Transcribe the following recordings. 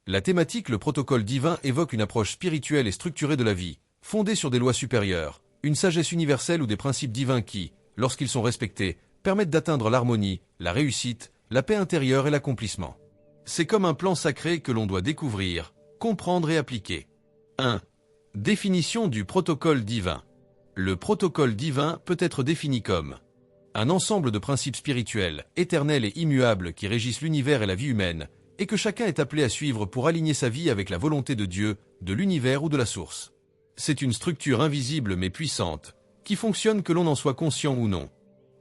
La thématique, le protocole divin, évoque une approche spirituelle et structurée de la vie, fondée sur des lois supérieures, une sagesse universelle ou des principes divins qui, lorsqu'ils sont respectés, permettent d'atteindre l'harmonie, la réussite, la paix intérieure et l'accomplissement. C'est comme un plan sacré que l'on doit découvrir, comprendre et appliquer. 1. Définition du protocole divin. Le protocole divin peut être défini comme un ensemble de principes spirituels, éternels et immuables qui régissent l'univers et la vie humaine, et que chacun est appelé à suivre pour aligner sa vie avec la volonté de Dieu, de l'univers ou de la source. C'est une structure invisible mais puissante, qui fonctionne que l'on en soit conscient ou non.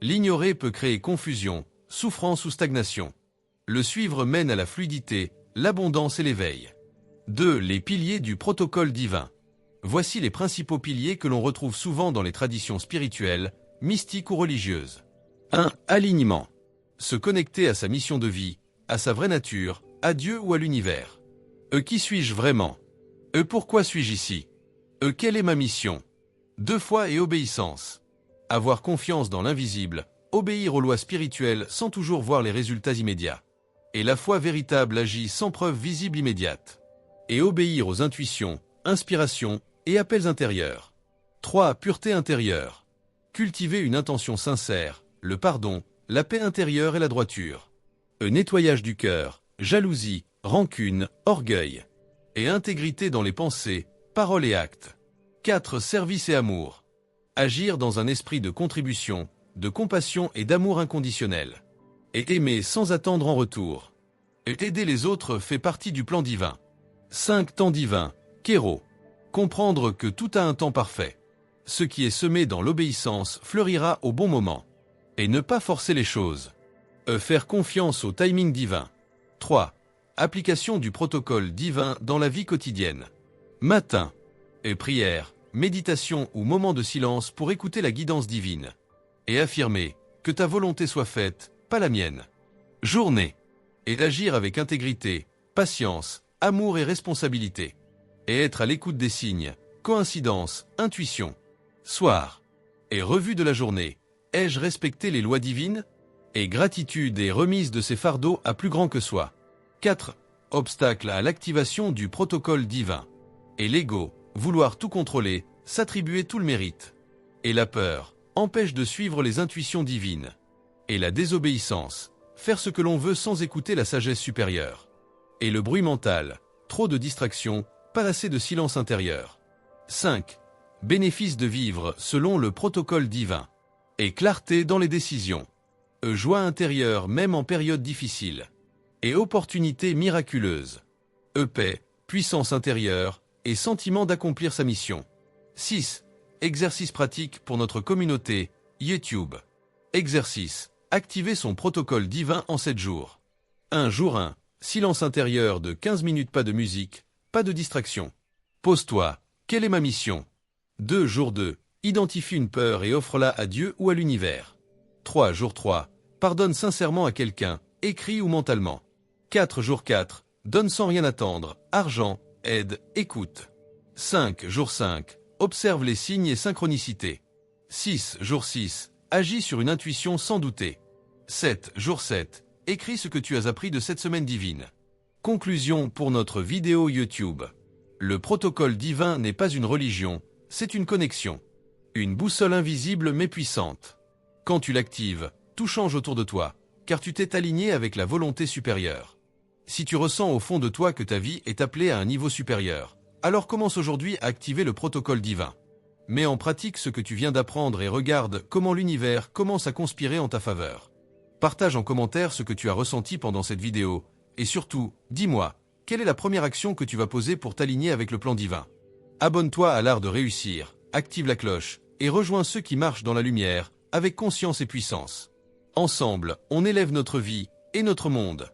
L'ignorer peut créer confusion, souffrance ou stagnation. Le suivre mène à la fluidité, l'abondance et l'éveil. 2. Les piliers du protocole divin. Voici les principaux piliers que l'on retrouve souvent dans les traditions spirituelles, mystiques ou religieuses. 1. Alignement. Se connecter à sa mission de vie, à sa vraie nature, à Dieu ou à l'univers. Qui suis-je vraiment? Pourquoi suis-je ici? Quelle est ma mission? 2. Foi et obéissance. Avoir confiance dans l'invisible, obéir aux lois spirituelles sans toujours voir les résultats immédiats. Et la foi véritable agit sans preuve visible immédiate. Et obéir aux intuitions, inspirations et appels intérieurs. 3. Pureté intérieure. Cultiver une intention sincère, le pardon, la paix intérieure et la droiture. Nettoyage du cœur, jalousie, rancune, orgueil. Et intégrité dans les pensées, paroles et actes. 4. Service et amour. Agir dans un esprit de contribution, de compassion et d'amour inconditionnel. Et aimer sans attendre en retour. Et aider les autres fait partie du plan divin. 5. Temps divin, Kéro. Comprendre que tout a un temps parfait. Ce qui est semé dans l'obéissance fleurira au bon moment. Et ne pas forcer les choses. Faire confiance au timing divin. 3. Application du protocole divin dans la vie quotidienne. Matin. Prière, méditation ou moment de silence pour écouter la guidance divine. Et affirmer que ta volonté soit faite, pas la mienne. Journée. Et d'agir avec intégrité, patience, amour et responsabilité. Et être à l'écoute des signes, coïncidences, intuition. Soir. Et revue de la journée. Ai-je respecté les lois divines? Et gratitude et remise de ces fardeaux à plus grand que soi. 4. Obstacle à l'activation du protocole divin. Et l'ego, vouloir tout contrôler, s'attribuer tout le mérite. Et la peur, empêche de suivre les intuitions divines. Et la désobéissance, faire ce que l'on veut sans écouter la sagesse supérieure. Et le bruit mental, trop de distractions, pas assez de silence intérieur. 5. Bénéfice de vivre selon le protocole divin. Et clarté dans les décisions. Joie intérieure même en période difficile. Et opportunité miraculeuse. Paix, puissance intérieure et sentiment d'accomplir sa mission. 6. Exercice pratique pour notre communauté, YouTube. Exercice. Activer son protocole divin en 7 jours. 1. Jour 1. Silence intérieur de 15 minutes, pas de musique, pas de distraction. Pose-toi. Quelle est ma mission? 2. Jour 2. Identifie une peur et offre-la à Dieu ou à l'univers. 3. Jour 3. Pardonne sincèrement à quelqu'un, écrit ou mentalement. 4. Jour 4. Donne sans rien attendre, argent, aide, écoute. 5. Jour 5. Observe les signes et synchronicités. 6. Jour 6. Agis sur une intuition sans douter. 7. Jour 7. Écris ce que tu as appris de cette semaine divine. Conclusion pour notre vidéo YouTube. Le protocole divin n'est pas une religion, c'est une connexion. Une boussole invisible mais puissante. Quand tu l'actives, tout change autour de toi, car tu t'es aligné avec la volonté supérieure. Si tu ressens au fond de toi que ta vie est appelée à un niveau supérieur, alors commence aujourd'hui à activer le protocole divin. Mets en pratique ce que tu viens d'apprendre et regarde comment l'univers commence à conspirer en ta faveur. Partage en commentaire ce que tu as ressenti pendant cette vidéo, et surtout, dis-moi, quelle est la première action que tu vas poser pour t'aligner avec le plan divin? Abonne-toi à l'art de réussir, active la cloche, et rejoins ceux qui marchent dans la lumière, avec conscience et puissance. Ensemble, on élève notre vie et notre monde.